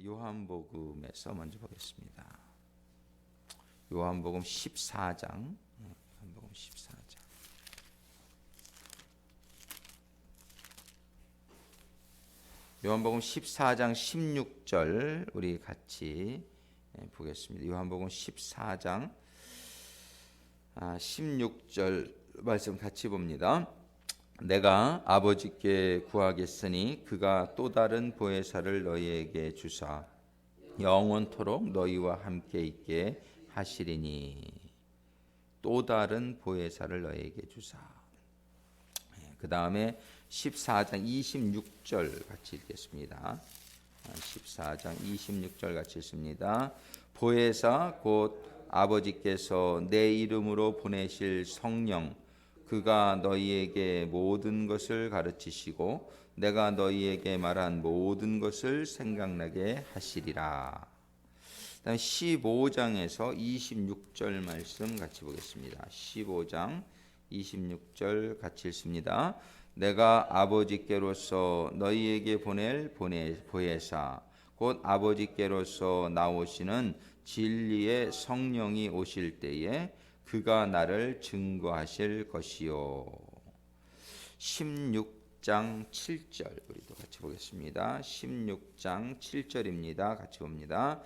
요한복음에서 먼저 보겠습니다. 요한복음 14장. 요한복음 14장. 요한복음 14장 16절 우리 같이 보겠습니다. 요한복음 14장 16절 말씀 같이 봅니다. 내가 아버지께 구하겠으니 그가 또 다른 보혜사를 너희에게 주사 영원토록 너희와 함께 있게 하시리니. 또 다른 보혜사를 너희에게 주사. 그 다음에 14장 26절 같이 읽겠습니다. 14장 26절 같이 읽습니다. 보혜사 곧 아버지께서 내 이름으로 보내실 성령 그가 너희에게 모든 것을 가르치시고 내가 너희에게 말한 모든 것을 생각나게 하시리라. 다음 15장에서 26절 말씀 같이 보겠습니다. 15장 26절 같이 읽습니다. 내가 아버지께로서 너희에게 보낼 보혜사 곧 아버지께로서 나오시는 진리의 성령이 오실 때에 그가 나를 증거하실 것이요. 16장 7절 우리도 같이 보겠습니다. 16장 7절입니다. 같이 봅니다.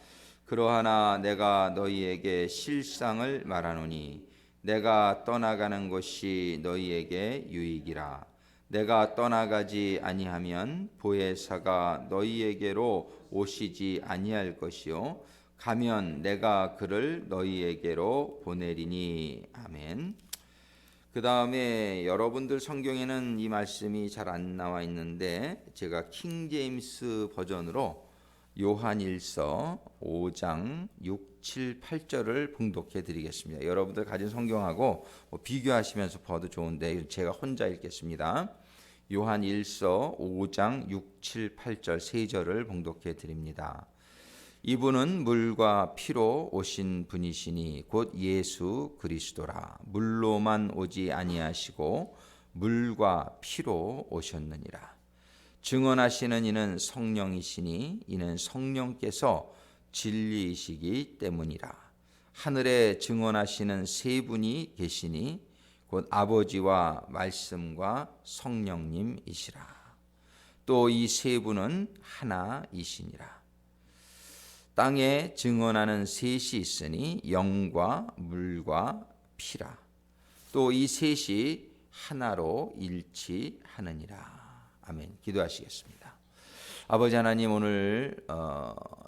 그러하나 내가 너희에게 실상을 말하노니 내가 떠나가는 것이 너희에게 유익이라. 내가 떠나가지 아니하면 보혜사가 너희에게로 오시지 아니할 것이요 가면 내가 그를 너희에게로 보내리니. 아멘. 그 다음에 여러분들 성경에는 이 말씀이 잘 안 나와 있는데 제가 킹제임스 버전으로 요한일서 5장 6, 7, 8절을 봉독해 드리겠습니다. 여러분들 가진 성경하고 비교하시면서 봐도 좋은데 제가 혼자 읽겠습니다. 요한일서 5장 6, 7, 8절 세 절을 봉독해 드립니다. 이분은 물과 피로 오신 분이시니 곧 예수 그리스도라. 물로만 오지 아니하시고 물과 피로 오셨느니라. 증언하시는 이는 성령이시니 이는 성령께서 진리이시기 때문이라. 하늘에 증언하시는 세 분이 계시니 곧 아버지와 말씀과 성령님이시라. 또 이 세 분은 하나이시니라. 땅에 증언하는 셋이 있으니 영과 물과 피라. 또 이 셋이 하나로 일치하느니라. 아멘. 기도하시겠습니다. 아버지 하나님, 오늘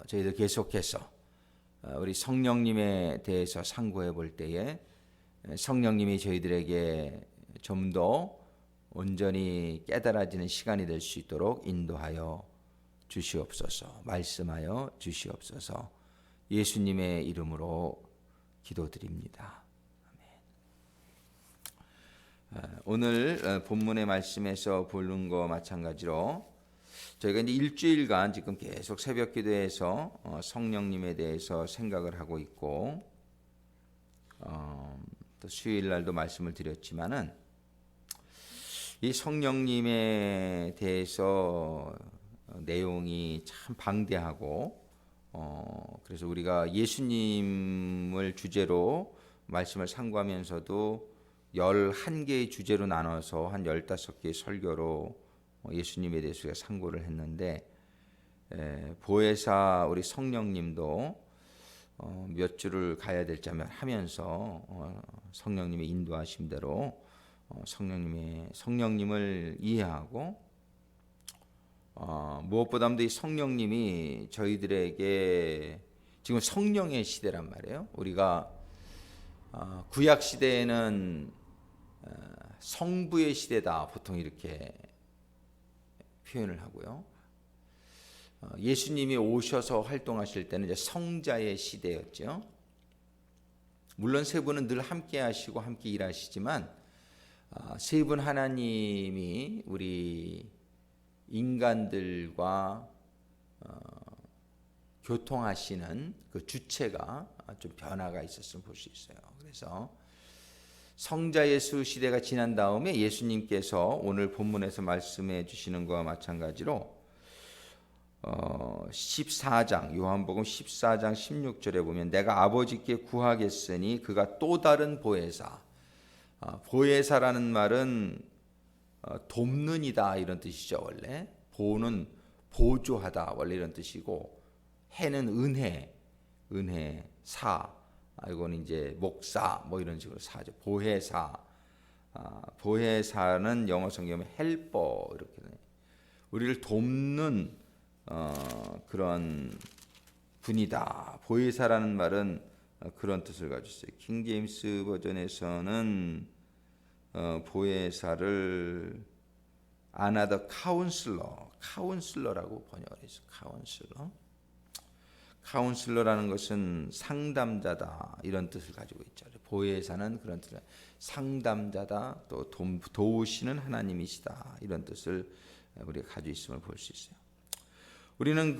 저희들 계속해서 우리 성령님에 대해서 상고해 볼 때에 성령님이 저희들에게 좀 더 온전히 깨달아지는 시간이 될 수 있도록 인도하여 주시옵소서. 말씀하여 주시옵소서. 예수님의 이름으로 기도드립니다. 아멘. 오늘 본문의 말씀에서 보는 것 마찬가지로 저희가 이제 일주일간 지금 계속 새벽 기도에서 성령님에 대해서 생각을 하고 있고 또 수요일 날도 말씀을 드렸지만은 이 성령님에 대해서 내용이 참 방대하고 그래서 우리가 예수님을 주제로 말씀을 상고하면서도 11개의 주제로 나눠서 한 15개의 설교로 예수님에 대해서 우리가 상고를 했는데 보혜사 우리 성령님도 몇 주를 가야 될지 하면서 성령님의 인도하심대로 성령님을 이해하고 무엇보다도 이 성령님이 저희들에게 지금 성령의 시대란 말이에요. 우리가 구약 시대에는 성부의 시대다 보통 이렇게 표현을 하고요. 예수님이 오셔서 활동하실 때는 이제 성자의 시대였죠. 물론 세 분은 늘 함께 하시고 함께 일하시지만 세 분 하나님이 우리 인간들과 교통하시는 그 주체가 좀 변화가 있었으면 볼 수 있어요. 그래서 성자 예수 시대가 지난 다음에 예수님께서 오늘 본문에서 말씀해 주시는 것과 마찬가지로 14장 요한복음 14장 16절에 보면 내가 아버지께 구하겠으니 그가 또 다른 보혜사. 보혜사라는 말은 돕는이다 이런 뜻이죠. 원래 보는 보조하다 원래 이런 뜻이고, 해는 은혜 사, 이건 이제 목사 뭐 이런 식으로 사죠. 보혜사. 보혜사는 영어 성경에 헬퍼 이렇게 돼요. 우리를 돕는 그런 분이다. 보혜사라는 말은 그런 뜻을 가지고 있어요. 킹 제임스 버전에서는 보혜사를 another counselor라고 번역을 했어요. 카운슬러라는 것은 상담자다 이런 뜻을 가지고 있죠. 보혜사는 그런 뜻을, 상담자다, 또 도우시는 하나님이시다 이런 뜻을 우리가 가지고 있음을 볼 수 있어요. 우리는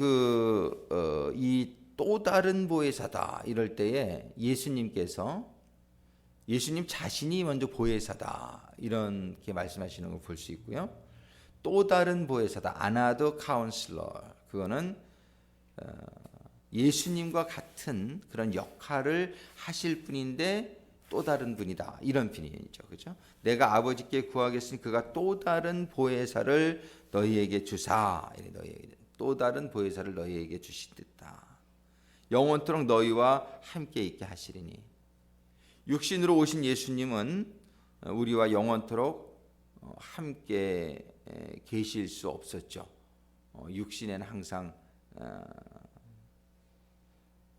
이 또 다른 보혜사다 이럴 때에 예수님 자신이 먼저 보혜사다 이렇게 말씀하시는 걸 볼 수 있고요. 또 다른 보혜사다, another counselor, 그거는 예수님과 같은 그런 역할을 하실 분인데 또 다른 분이다 이런 표현이죠. 그렇죠? 내가 아버지께 구하겠으니 그가 또 다른 보혜사를 너희에게 주사. 또 다른 보혜사를 너희에게 주시겠다. 영원토록 너희와 함께 있게 하시리니. 육신으로 오신 예수님은 우리와 영원토록 함께 계실 수 없었죠. 육신에는 항상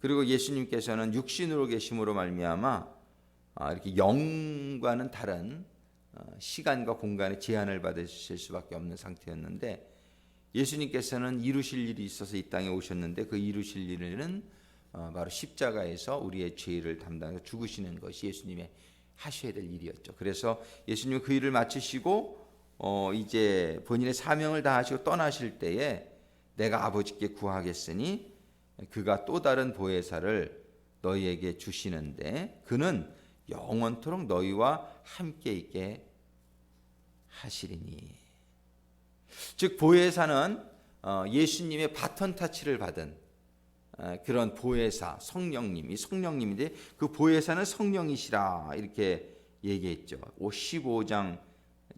그리고 예수님께서는 육신으로 계심으로 말미암아 이렇게 영과는 다른 시간과 공간의 제한을 받으실 수밖에 없는 상태였는데, 예수님께서는 이루실 일이 있어서 이 땅에 오셨는데 그 이루실 일은 바로 십자가에서 우리의 죄를 담당해서 죽으시는 것이 예수님의 하셔야 될 일이었죠. 그래서 예수님은 그 일을 마치시고 이제 본인의 사명을 다하시고 떠나실 때에 내가 아버지께 구하겠으니 그가 또 다른 보혜사를 너희에게 주시는데 그는 영원토록 너희와 함께 있게 하시리니. 즉 보혜사는 예수님의 바톤 타치를 받은 그런 보혜사, 성령님이 성령님인데 그 보혜사는 성령이시라 이렇게 얘기했죠. 14장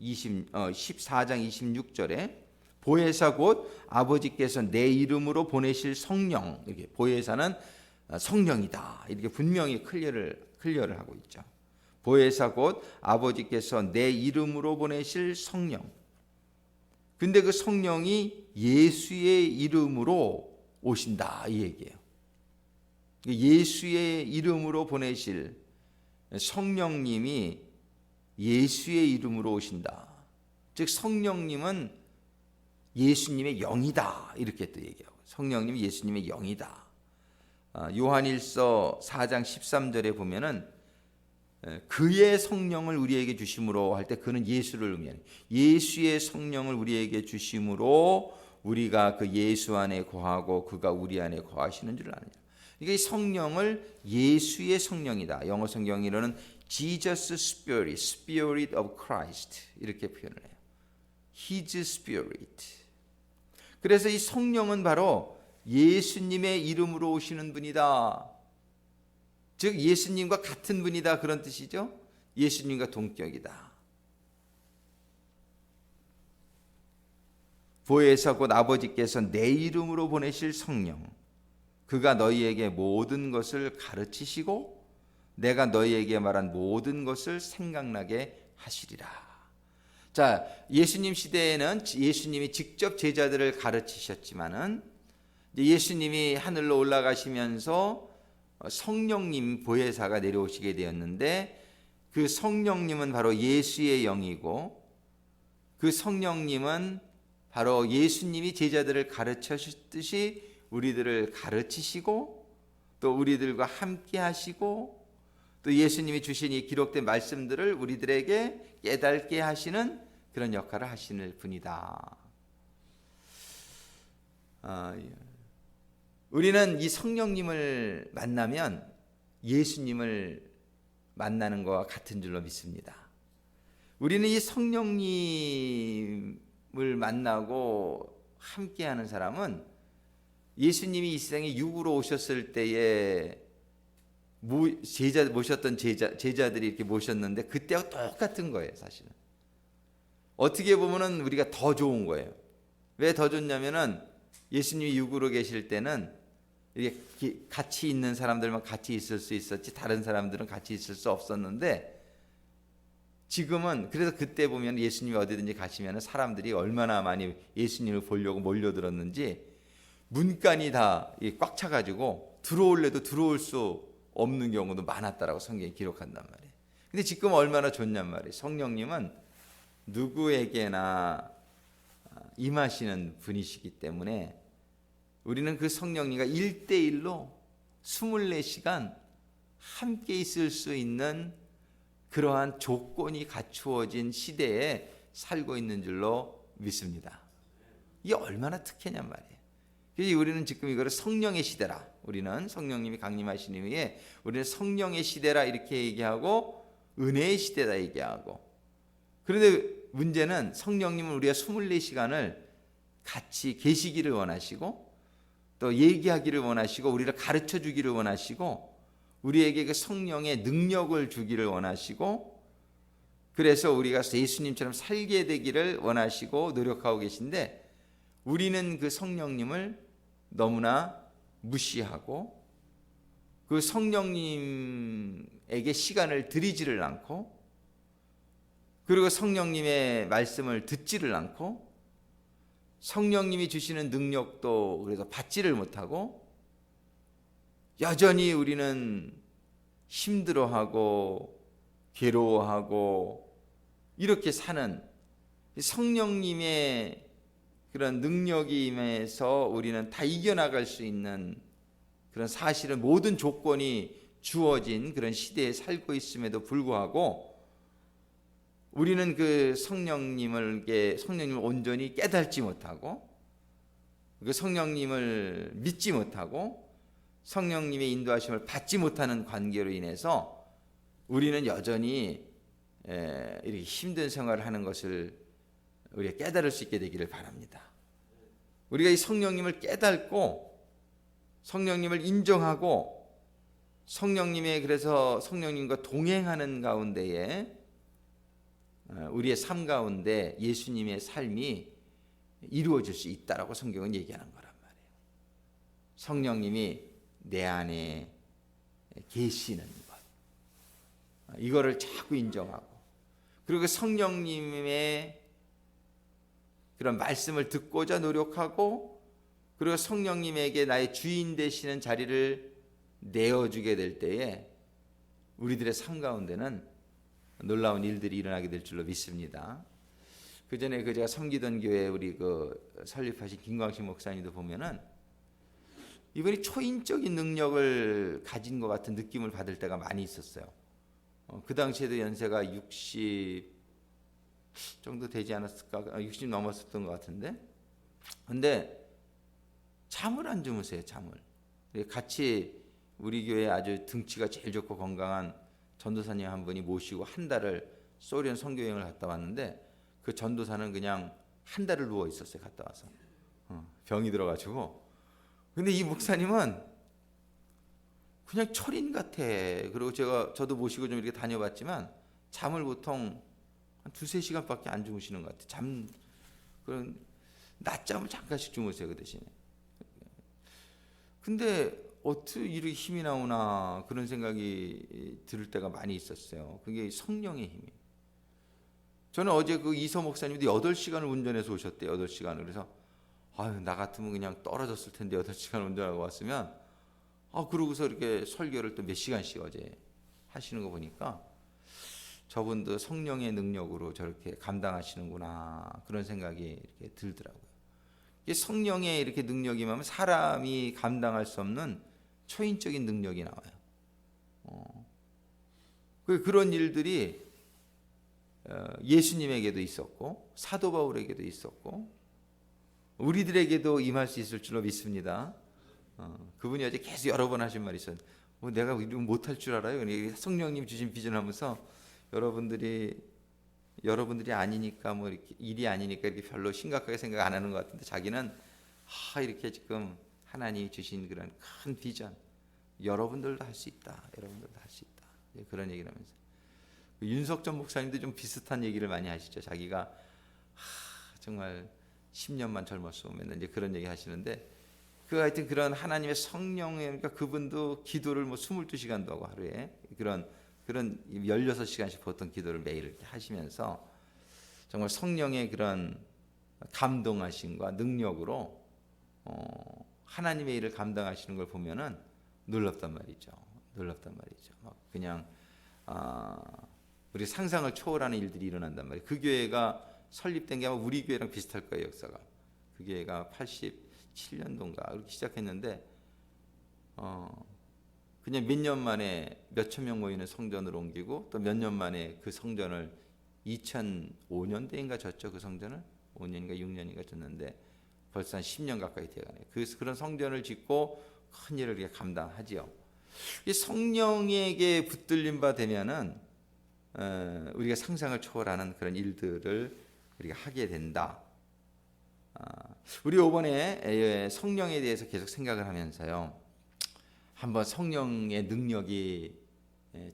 26절에 보혜사 곧 아버지께서 내 이름으로 보내실 성령, 이렇게 보혜사는 성령이다 이렇게 분명히 클리어를 하고 있죠. 보혜사 곧 아버지께서 내 이름으로 보내실 성령. 근데 그 성령이 예수의 이름으로 오신다 이 얘기예요. 예수의 이름으로 보내실 성령님이 예수의 이름으로 오신다. 즉 성령님은 예수님의 영이다 이렇게 또 얘기하고, 성령님이 예수님의 영이다. 요한일서 4장 13절에 보면은 그의 성령을 우리에게 주심으로 할 때 그는 예수를 의미하는, 예수의 성령을 우리에게 주심으로 우리가 그 예수 안에 거하고 그가 우리 안에 거하시는 줄 아느냐. 그러니까 이 성령을 예수의 성령이다. 영어 성경으로는 Jesus Spirit, Spirit of Christ 이렇게 표현을 해요. His Spirit. 그래서 이 성령은 바로 예수님의 이름으로 오시는 분이다. 즉 예수님과 같은 분이다 그런 뜻이죠. 예수님과 동격이다. 보혜사 곧 아버지께서 내 이름으로 보내실 성령, 그가 너희에게 모든 것을 가르치시고 내가 너희에게 말한 모든 것을 생각나게 하시리라. 자, 예수님 시대에는 예수님이 직접 제자들을 가르치셨지만은 예수님이 하늘로 올라가시면서 성령님 보혜사가 내려오시게 되었는데, 그 성령님은 바로 예수의 영이고 그 성령님은 바로 예수님이 제자들을 가르치셨듯이 우리들을 가르치시고 또 우리들과 함께 하시고 또 예수님이 주신 이 기록된 말씀들을 우리들에게 깨닫게 하시는 그런 역할을 하시는 분이다. 우리는 이 성령님을 만나면 예수님을 만나는 것과 같은 줄로 믿습니다. 우리는 이 성령님을 만나고 함께하는 사람은 예수님이 이 세상에 육으로 오셨을 때에 모셨던 제자들이 이렇게 모셨는데 그때와 똑같은 거예요. 사실은 어떻게 보면은 우리가 더 좋은 거예요. 왜 더 좋냐면은 예수님이 육으로 계실 때는 이렇게 같이 있는 사람들만 같이 있을 수 있었지 다른 사람들은 같이 있을 수 없었는데, 지금은 그래서 그때 보면 예수님이 어디든지 가시면 사람들이 얼마나 많이 예수님을 보려고 몰려들었는지 문간이 다 꽉 차가지고 들어올래도 들어올 수 없는 경우도 많았다라고 성경이 기록한단 말이에요. 근데 지금 얼마나 좋냔 말이에요. 성령님은 누구에게나 임하시는 분이시기 때문에 우리는 그 성령님과 1대1로 24시간 함께 있을 수 있는 그러한 조건이 갖추어진 시대에 살고 있는 줄로 믿습니다. 이게 얼마나 특혜냔 말이에요. 그래서 우리는 지금 이거를 성령의 시대라, 우리는 성령님이 강림하신 이후에 우리는 성령의 시대라 이렇게 얘기하고 은혜의 시대다 얘기하고, 그런데 문제는 성령님은 우리가 24시간을 같이 계시기를 원하시고 또 얘기하기를 원하시고 우리를 가르쳐 주기를 원하시고 우리에게 그 성령의 능력을 주기를 원하시고, 그래서 우리가 예수님처럼 살게 되기를 원하시고 노력하고 계신데, 우리는 그 성령님을 너무나 무시하고 그 성령님에게 시간을 들이지를 않고, 그리고 성령님의 말씀을 듣지를 않고 성령님이 주시는 능력도 그래서 받지를 못하고 여전히 우리는 힘들어하고 괴로워하고 이렇게 사는, 성령님의 그런 능력이 임해서 우리는 다 이겨나갈 수 있는 그런, 사실은 모든 조건이 주어진 그런 시대에 살고 있음에도 불구하고 우리는 그 성령님을 온전히 깨닫지 못하고 그 성령님을 믿지 못하고 성령님의 인도하심을 받지 못하는 관계로 인해서 우리는 여전히 이렇게 힘든 생활을 하는 것을 우리가 깨달을 수 있게 되기를 바랍니다. 우리가 이 성령님을 깨닫고 성령님을 인정하고 그래서 성령님과 동행하는 가운데에 우리의 삶 가운데 예수님의 삶이 이루어질 수 있다라고 성경은 얘기하는 거란 말이에요. 성령님이 내 안에 계시는 것, 이거를 자꾸 인정하고, 그리고 성령님의 그런 말씀을 듣고자 노력하고, 그리고 성령님에게 나의 주인 되시는 자리를 내어주게 될 때에 우리들의 삶 가운데는 놀라운 일들이 일어나게 될 줄로 믿습니다. 그 전에 제가 섬기던 교회 우리 설립하신 김광식 목사님도 보면은 이분이 초인적인 능력을 가진 것 같은 느낌을 받을 때가 많이 있었어요. 그 당시에도 연세가 60 정도 되지 않았을까? 60 넘었었던 것 같은데, 근데 잠을 안 주무세요. 잠을. 같이 우리 교회 아주 등치가 제일 좋고 건강한 전도사님 한 분이 모시고 한 달을 소련 선교여행을 갔다 왔는데, 그 전도사는 그냥 한 달을 누워 있었어요. 갔다 와서 병이 들어가지고. 근데 이 목사님은 그냥 철인 같아. 그리고 저도 모시고 좀 이렇게 다녀봤지만 잠을 보통 한 2-3시간밖에 안 주무시는 것 같아. 그런 낮잠을 잠깐씩 주무세요. 그 대신에. 근데 어떻게 이렇게 힘이 나오나 그런 생각이 들 때가 많이 있었어요. 그게 성령의 힘이. 저는 어제 그 이서 목사님도 8시간을 운전해서 오셨대요. 8시간을. 그래서 나 같으면 그냥 떨어졌을 텐데 8시간 운전하고 왔으면, 그러고서 이렇게 설교를 또 몇 시간씩 어제 하시는 거 보니까 저분도 성령의 능력으로 저렇게 감당하시는구나, 그런 생각이 이렇게 들더라고요. 이게 성령의 이렇게 능력이 임하면 사람이 감당할 수 없는 초인적인 능력이 나와요. 그런 일들이 예수님에게도 있었고 사도 바울에게도 있었고 우리들에게도 임할 수 있을 줄로 믿습니다. 그분이 어제 계속 여러 번 하신 말이 있어요. 내가 이거 못할 줄 알아요. 성령님 주신 비전을 하면서 여러분들이 아니니까 이렇게 일이 아니니까 이렇게 별로 심각하게 생각 안 하는 것 같은데, 자기는 이렇게 지금 하나님이 주신 그런 큰 비전, 여러분들도 할 수 있다. 여러분들도 할 수 있다. 그런 얘기를 하면서 윤석전 목사님도 좀 비슷한 얘기를 많이 하시죠. 자기가 정말 10년만 젊었으면 이제 그런 얘기 하시는데, 하여튼 그런 하나님의 성령의, 그러니까 그분도 기도를 뭐 22시간도 하고 하루에 그런 16시간씩 보통 기도를 매일 이렇게 하시면서 정말 성령의 그런 감동하심과 능력으로 하나님의 일을 감당하시는 걸 보면은 놀랍단 말이죠. 막 그냥 우리 상상을 초월하는 일들이 일어난단 말이에요. 그 교회가 설립된 게 아마 우리 교회랑 비슷할 거예요, 역사가. 그 교회가 87년도인가 그렇게 시작했는데 그냥 몇 년 만에 몇천 명 모이는 성전으로 옮기고, 또 몇 년 만에 그 성전을 2005년대인가 졌죠. 그 성전을 5년인가 6년인가 졌는데 벌써 한 10년 가까이 돼가네요. 그런 성전을 짓고 큰 일을 이렇게 감당하지요. 이 성령에게 붙들림 바 되면은 우리가 상상을 초월하는 그런 일들을 우리가 하게 된다. 우리 이번에 성령에 대해서 계속 생각을 하면서요, 한번 성령의 능력이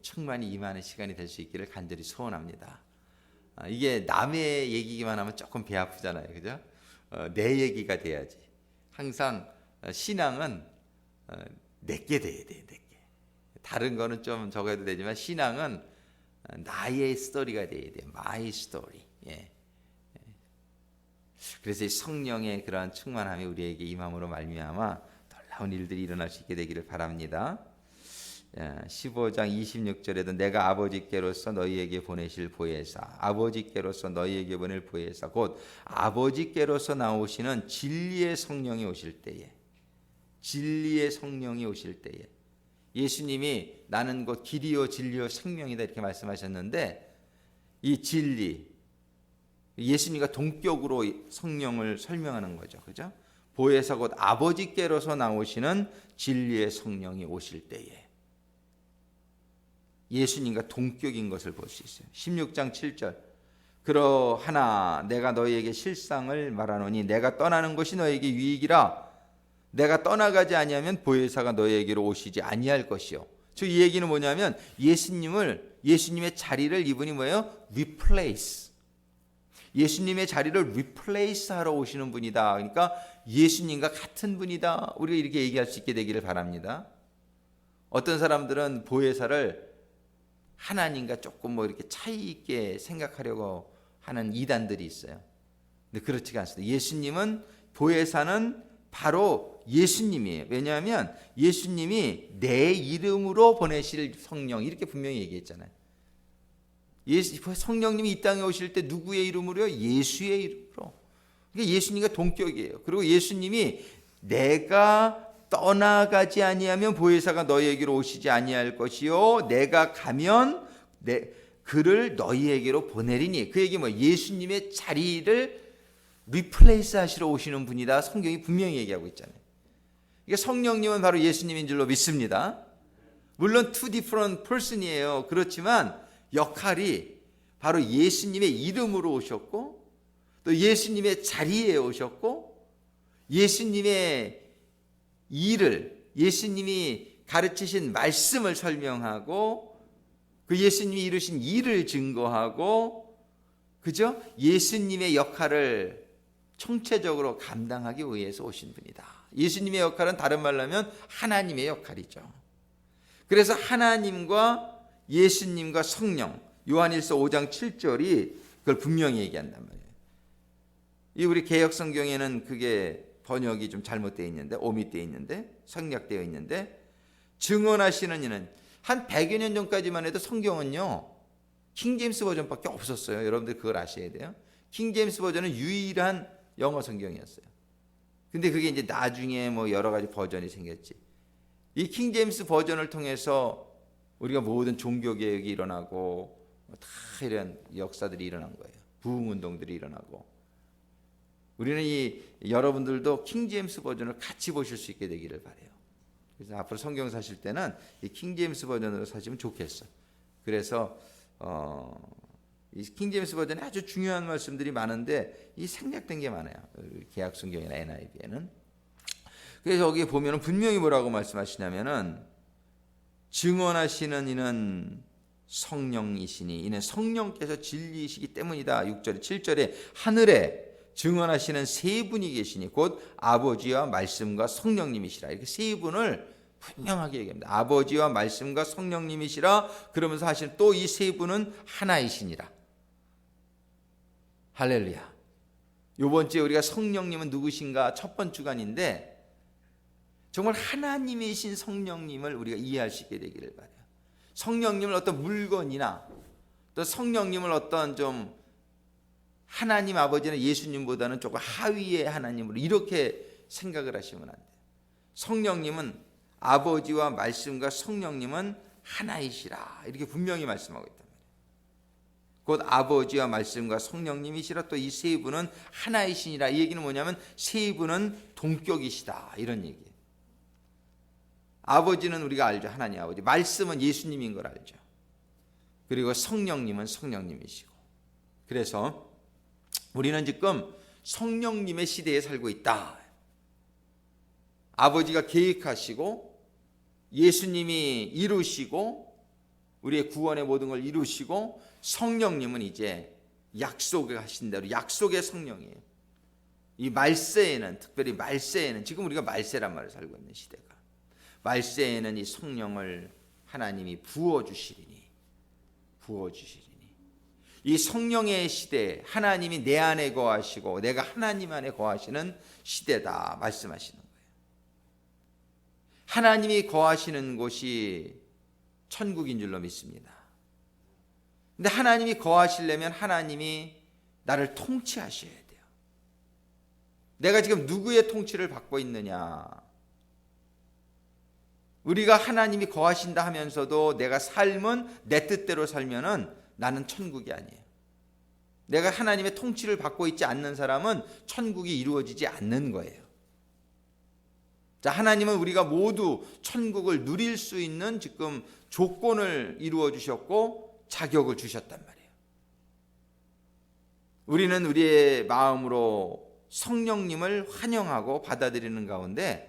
충만히 임하는 시간이 될 수 있기를 간절히 소원합니다. 이게 남의 얘기기만 하면 조금 배 아프잖아요, 그죠? 내 얘기가 돼야지. 항상 신앙은 내게 돼야 돼, 내게. 다른 거는 좀 적어도 되지만 신앙은 나의 스토리가 돼야 돼, my story. 그래서 이 성령의 그러한 충만함이 우리에게 임함으로 말미암아 놀라운 일들이 일어날 수 있게 되기를 바랍니다. 15장 26절에도 내가 아버지께로서 너희에게 보내실 보혜사, 아버지께로서 너희에게 보낼 보혜사, 곧 아버지께로서 나오시는 진리의 성령이 오실 때에, 진리의 성령이 오실 때에, 예수님이 나는 곧 길이요 진리요 생명이다 이렇게 말씀하셨는데, 이 진리, 예수님과 동격으로 성령을 설명하는 거죠, 그죠? 보혜사 곧 아버지께로서 나오시는 진리의 성령이 오실 때에 예수님과 동격인 것을 볼 수 있어요. 16장 7절 그러하나 내가 너희에게 실상을 말하노니 내가 떠나는 것이 너희에게 유익이라. 내가 떠나가지 아니하면 보혜사가 너희에게로 오시지 아니할 것이요. 즉 이 얘기는 뭐냐면 예수님의 자리를 이분이 뭐예요? replace. 예수님의 자리를 replace 하러 오시는 분이다. 그러니까 예수님과 같은 분이다. 우리가 이렇게 얘기할 수 있게 되기를 바랍니다. 어떤 사람들은 보혜사를 하나님과 조금 뭐 이렇게 차이 있게 생각하려고 하는 이단들이 있어요. 근데 그렇지가 않습니다. 예수님은, 보혜사는 바로 예수님이에요. 왜냐하면 예수님이 내 이름으로 보내실 성령, 이렇게 분명히 얘기했잖아요. 성령님이 이 땅에 오실 때 누구의 이름으로요? 예수의 이름으로. 그러니까 예수님과 동격이에요. 그리고 예수님이 내가 떠나가지 아니하면 보혜사가 너희에게로 오시지 아니할 것이요 내가 가면 그를 너희에게로 보내리니. 그 얘기 뭐예요? 예수님의 자리를 리플레이스 하시러 오시는 분이다. 성경이 분명히 얘기하고 있잖아요. 그러니까 성령님은 바로 예수님인 줄로 믿습니다. 물론 two different person이에요. 그렇지만 역할이 바로 예수님의 이름으로 오셨고, 또 예수님의 자리에 오셨고, 예수님의 일을, 예수님이 가르치신 말씀을 설명하고, 그 예수님이 이루신 일을 증거하고, 그죠? 예수님의 역할을 총체적으로 감당하기 위해서 오신 분이다. 예수님의 역할은 다른 말로 하면 하나님의 역할이죠. 그래서 하나님과 예수님과 성령, 요한일서 5장 7절이 그걸 분명히 얘기한단 말이에요. 이 우리 개역 성경에는 그게 번역이 좀 잘못되어 있는데, 오밋되어 있는데, 생략되어 있는데, 증언하시는 이는 한 100여 년 전까지만 해도 성경은요 킹제임스 버전밖에 없었어요. 여러분들 그걸 아셔야 돼요. 킹제임스 버전은 유일한 영어 성경이었어요. 근데 그게 이제 나중에 뭐 여러 가지 버전이 생겼지. 이 킹제임스 버전을 통해서 우리가 모든 종교개혁이 일어나고 다 이런 역사들이 일어난 거예요. 부흥운동들이 일어나고. 우리는 여러분들도 킹제임스 버전을 같이 보실 수 있게 되기를 바라요. 그래서 앞으로 성경 사실 때는 이 킹제임스 버전으로 사시면 좋겠어. 그래서 이 킹제임스 버전에 아주 중요한 말씀들이 많은데 이 생략된 게 많아요. 개약 성경이나 NIV에는. 그래서 여기 보면 분명히 뭐라고 말씀하시냐면은 증언하시는 이는 성령이시니 이는 성령께서 진리이시기 때문이다. 6절에 7절에 하늘에 증언하시는 세 분이 계시니 곧 아버지와 말씀과 성령님이시라. 이렇게 세 분을 분명하게 얘기합니다. 아버지와 말씀과 성령님이시라. 그러면서 하시는 또 이 세 분은 하나이시니라. 할렐루야. 이번 주에 우리가 성령님은 누구신가 첫 번째 주간인데 정말 하나님이신 성령님을 우리가 이해할 수 있게 되기를 바라요. 성령님을 어떤 물건이나 또 성령님을 어떤 좀 하나님 아버지나 예수님보다는 조금 하위의 하나님으로 이렇게 생각을 하시면 안 돼요. 성령님은 아버지와 말씀과 성령님은 하나이시라. 이렇게 분명히 말씀하고 있단 말이에요. 곧 아버지와 말씀과 성령님이시라. 또 이 세 분은 하나이시니라. 이 얘기는 뭐냐면 세 분은 동격이시다. 이런 얘기예요. 아버지는 우리가 알죠. 하나님 아버지. 말씀은 예수님인 걸 알죠. 그리고 성령님은 성령님이시고. 그래서 우리는 지금 성령님의 시대에 살고 있다. 아버지가 계획하시고 예수님이 이루시고 우리의 구원의 모든 걸 이루시고 성령님은 이제 약속하신 대로 약속의 성령이에요. 이 말세에는 특별히 말세에는 지금 우리가 말세란 말을 살고 있는 시대가 말세에는 이 성령을 하나님이 부어주시리니 이 성령의 시대 하나님이 내 안에 거하시고 내가 하나님 안에 거하시는 시대다 말씀하시는 거예요. 하나님이 거하시는 곳이 천국인 줄로 믿습니다. 근데 하나님이 거하시려면 하나님이 나를 통치하셔야 돼요. 내가 지금 누구의 통치를 받고 있느냐. 우리가 하나님이 거하신다 하면서도 내가 삶은 내 뜻대로 살면은 나는 천국이 아니에요. 내가 하나님의 통치를 받고 있지 않는 사람은 천국이 이루어지지 않는 거예요. 자, 하나님은 우리가 모두 천국을 누릴 수 있는 지금 조건을 이루어 주셨고 자격을 주셨단 말이에요. 우리는 우리의 마음으로 성령님을 환영하고 받아들이는 가운데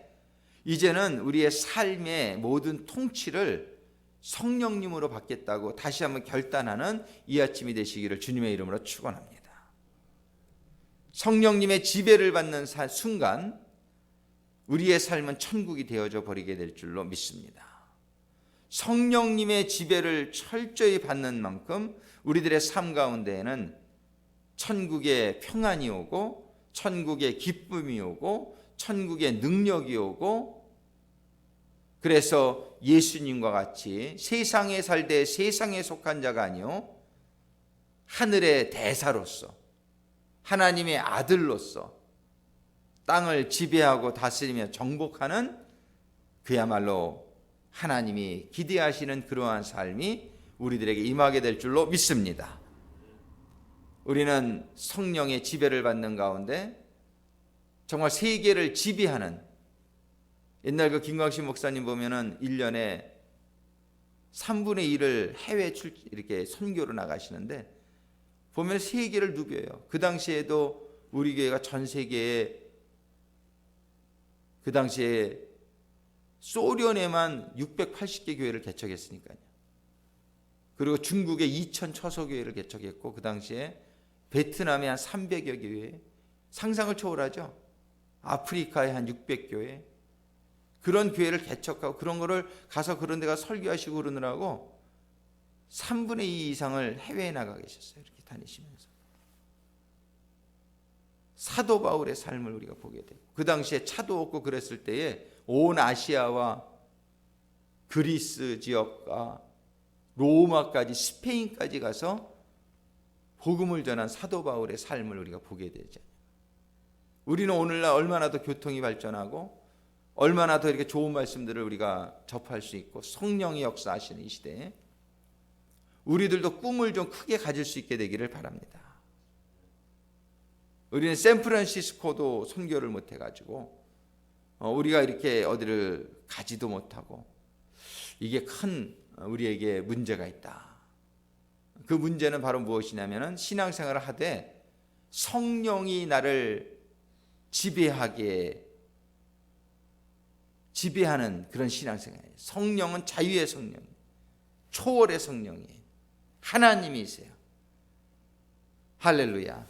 이제는 우리의 삶의 모든 통치를 성령님으로 받겠다고 다시 한번 결단하는 이 아침이 되시기를 주님의 이름으로 축원합니다. 성령님의 지배를 받는 순간 우리의 삶은 천국이 되어져 버리게 될 줄로 믿습니다. 성령님의 지배를 철저히 받는 만큼 우리들의 삶 가운데에는 천국의 평안이 오고 천국의 기쁨이 오고 천국의 능력이 오고 그래서 예수님과 같이 세상에 살되 세상에 속한 자가 아니요 하늘의 대사로서 하나님의 아들로서 땅을 지배하고 다스리며 정복하는 그야말로 하나님이 기대하시는 그러한 삶이 우리들에게 임하게 될 줄로 믿습니다. 우리는 성령의 지배를 받는 가운데 정말 세계를 지배하는 옛날 그 김광식 목사님 보면은 1년에 3분의 1을 해외 이렇게 선교로 나가시는데 보면 세계를 누벼요. 그 당시에도 우리 교회가 전 세계에 그 당시에 소련에만 680개 교회를 개척했으니까요. 그리고 중국에 2000 처소교회를 개척했고 그 당시에 베트남에 한 300여 교회 상상을 초월하죠. 아프리카에 한 600교회 그런 교회를 개척하고 그런 거를 가서 그런 데가 설교하시고 그러느라고 3분의 2 이상을 해외에 나가 계셨어요. 이렇게 다니시면서 사도 바울의 삶을 우리가 보게 되고 그 당시에 차도 없고 그랬을 때에 온 아시아와 그리스 지역과 로마까지 스페인까지 가서 복음을 전한 사도 바울의 삶을 우리가 보게 되죠. 우리는 오늘날 얼마나 더 교통이 발전하고 얼마나 더 이렇게 좋은 말씀들을 우리가 접할 수 있고 성령의 역사하시는 이 시대에 우리들도 꿈을 좀 크게 가질 수 있게 되기를 바랍니다. 우리는 샌프란시스코도 선교를 못 해가지고 우리가 이렇게 어디를 가지도 못하고 이게 큰 우리에게 문제가 있다. 그 문제는 바로 무엇이냐면은 신앙생활을 하되 성령이 나를 지배하게 지배하는 그런 신앙생활이에요. 성령은 자유의 성령, 초월의 성령이에요. 하나님이세요. 할렐루야.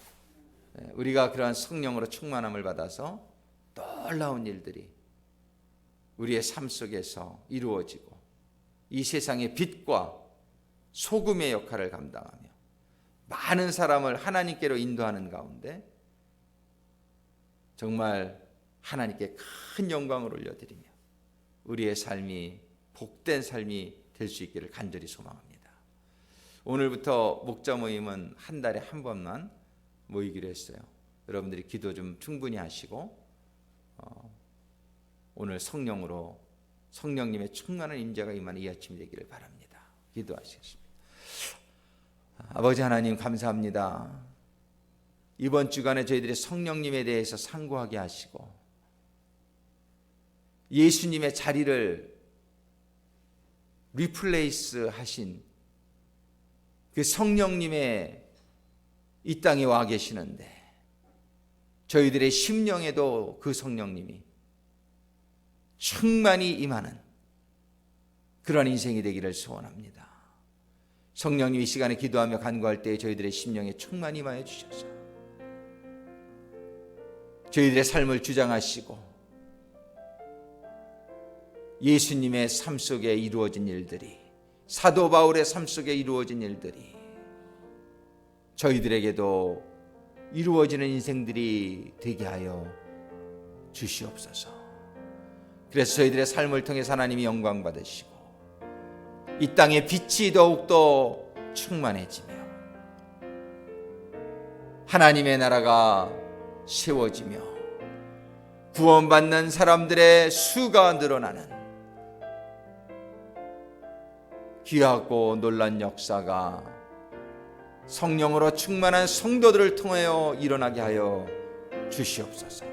우리가 그러한 성령으로 충만함을 받아서 놀라운 일들이 우리의 삶 속에서 이루어지고 이 세상의 빛과 소금의 역할을 감당하며 많은 사람을 하나님께로 인도하는 가운데 정말 하나님께 큰 영광을 올려드리며 우리의 삶이 복된 삶이 될 수 있기를 간절히 소망합니다. 오늘부터 목자 모임은 한 달에 한 번만 모이기로 했어요. 여러분들이 기도 좀 충분히 하시고 오늘 성령으로 성령님의 충만한 임재가 임하는 이 아침이 되기를 바랍니다. 기도하시겠습니다. 아버지 하나님 감사합니다. 이번 주간에 저희들이 성령님에 대해서 상고하게 하시고 예수님의 자리를 리플레이스 하신 그 성령님의 이 땅에 와 계시는데 저희들의 심령에도 그 성령님이 충만히 임하는 그런 인생이 되기를 소원합니다. 성령님 이 시간에 기도하며 간구할 때 저희들의 심령에 충만히 임하여 주셔서 저희들의 삶을 주장하시고 예수님의 삶 속에 이루어진 일들이 사도 바울의 삶 속에 이루어진 일들이 저희들에게도 이루어지는 인생들이 되게 하여 주시옵소서. 그래서 저희들의 삶을 통해서 하나님이 영광 받으시고 이 땅의 빛이 더욱더 충만해지며 하나님의 나라가 세워지며 구원받는 사람들의 수가 늘어나는 귀하고 놀란 역사가 성령으로 충만한 성도들을 통하여 일어나게 하여 주시옵소서.